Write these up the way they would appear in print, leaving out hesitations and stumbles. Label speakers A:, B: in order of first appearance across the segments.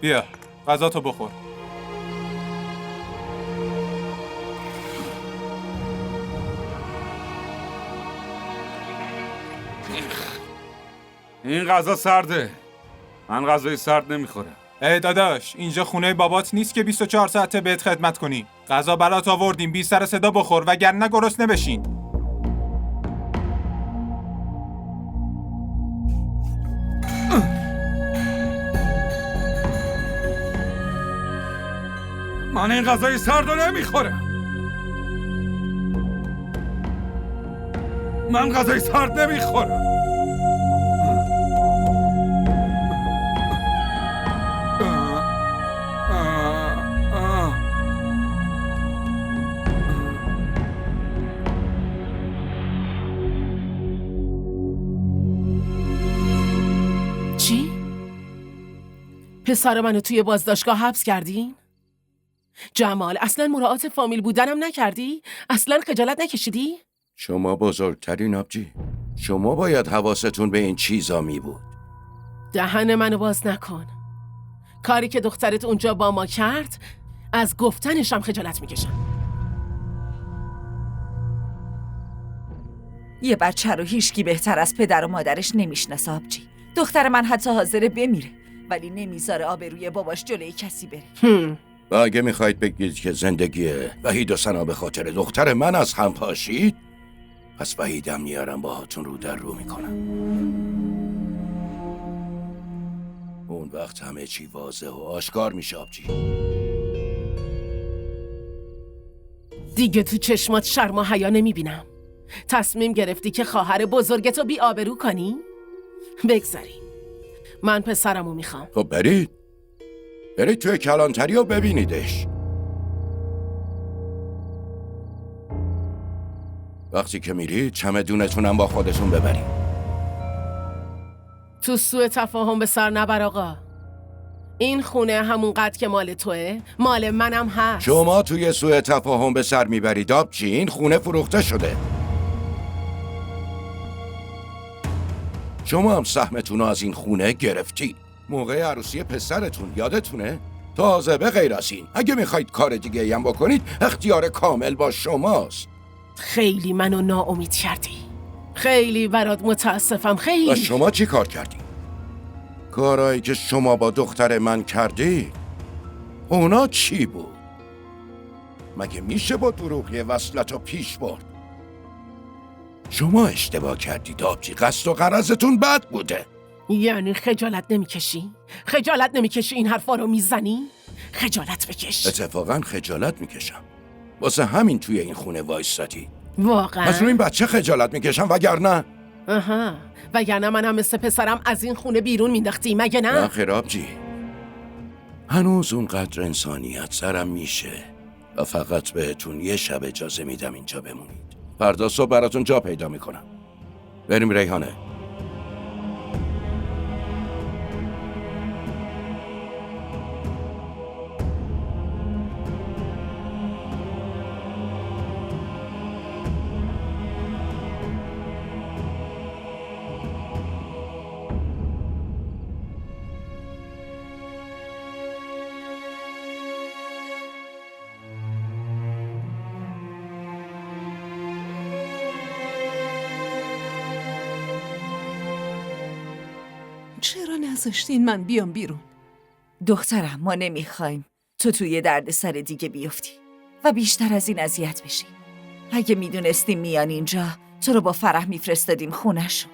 A: بیا غذاتو بخور.
B: این غذا سرده. من غذای سرد نمیخورم.
A: ای داداش، اینجا خونه بابات نیست که 24 ساعته بهت خدمت کنیم. غذا برات آوردیم، بی سر صدا بخور وگرنه گرسنه بشین.
B: من این غذای سرد رو نمیخورم. من غذای سرد نمیخورم.
C: چی؟ پسر منو توی بازداشتگاه حبس کردین؟ جمال، اصلا مراعات فامیل بودنم نکردی؟ اصلا خجالت نکشیدی؟
D: شما بزرگترین آبجی. شما باید حواستون به این چیزا می بود.
C: دهن منو باز نکن. کاری که دخترت اونجا با ما کرد، از گفتنشم خجالت میکشم.
E: یه بچه رو هیچکی بهتر از پدر و مادرش نمیشناسه آبجی. دختر من حتی حاضره بمیره ولی نمیذاره آبروی باباش جلوی کسی بره.
D: و اگه میخواید بگید که زندگی وحید و ثنا به خاطر دختر من از هم پاشید، پس وحیدم میارم باهاتون رو در رو میکنم. اون وقت همه چی واضح و آشکار میشه آبجی.
C: دیگه تو چشمات شرم و حیا نمیبینم. تصمیم گرفتی که خواهر بزرگتو بی آبرو کنی؟ بگذاریم. من پسرمو میخوام.
D: خب برید توی کلانتری و ببینیدش. وقتی که میرید چمدونتونم با خودتون ببرید.
C: تو سوء تفاهم به سر نبر آقا. این خونه همون قد که مال توه، مال منم هست.
D: شما توی سوء تفاهم به سر میبرید آبجی. این خونه فروخته شده. شما هم سهمتون رو از این خونه گرفتی. موقع عروسی پسرتون یادتونه؟ تازه به غیر از این اگه میخواید کار دیگه هم بکنید اختیار کامل با شماست.
C: خیلی منو ناامید کردی. خیلی برات متاسفم. خیلی.
D: و شما چی کار کردی؟ کارهایی که شما با دختر من کردی اونا چی بود؟ مگه میشه با دروغی وصلت رو پیش برد؟ شما اشتباه کردید آبجی. قصد و غرضتون بد بوده.
C: یعنی خجالت نمیکشی؟ خجالت نمیکشی این حرفا رو میزنی؟ خجالت بکش.
D: اتفاقا خجالت میکشم. واسه همین توی این خونه وایستادی.
C: واقعا؟
D: از روی این بچه خجالت میکشم وگرنه.
C: آها، وگرنه منم مثل پسرم از این خونه بیرون مینداختی مگه نه؟
D: نه خیر آبجی. هنوز اونقدر انسانیت سرم میشه و فقط بهتون یه شب اجازه میدم اینجا بمونید. فردا صبح براتون جا پیدا میکنم. بریم ریحانه.
F: چرا نذاشتین من بیام بیرون؟
E: دخترم ما نمیخوایم تو توی درد سر دیگه بیفتی و بیشتر از این اذیت بشی. اگه میدونستیم میان اینجا تو رو با فرح میفرستادیم خونه‌شون.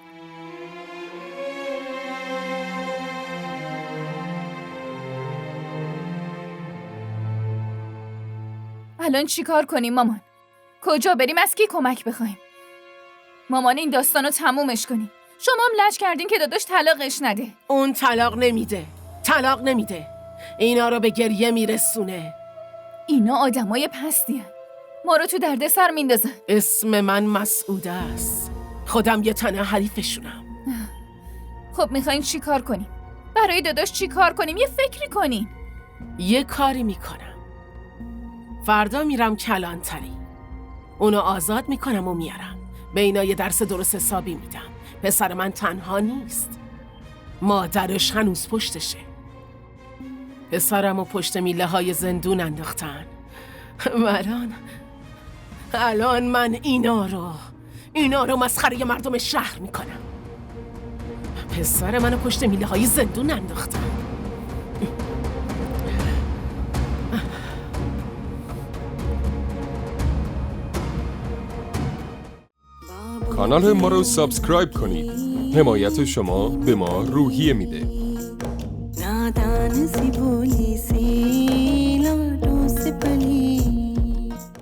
G: الان چی کار کنیم مامان؟ کجا بریم؟ از کی کمک بخوایم؟ مامان این داستانو تمومش کنیم. شما هم لج کردین که داداش طلاقش نده.
C: اون طلاق نمیده. اینا رو به گریه میرسونه.
G: اینا آدمای پستین. ما رو تو دردسر میندازن.
C: اسم من مسعوده است. خودم یه تنه حریفشونم.
G: خب میخواین چی کار کنیم؟ برای داداش چی کار کنیم؟ یه فکری کنیم.
C: یه کاری میکنم. فردا میرم کلانتری. اونو آزاد میکنم و میارم. به اینا یه درس درست حسابی میدم. پسر من تنها نیست. مادرش هنوز پشتشه. پسرم و پشت میله های زندون انداختن و الان من اینا رو مسخره مردم شهر میکنم. پسر منو پشت میله های زندون انداختن.
H: کانال ما رو سابسکرایب کنید. حمایت شما به ما روحیه میده.
I: नादान सी भोली सी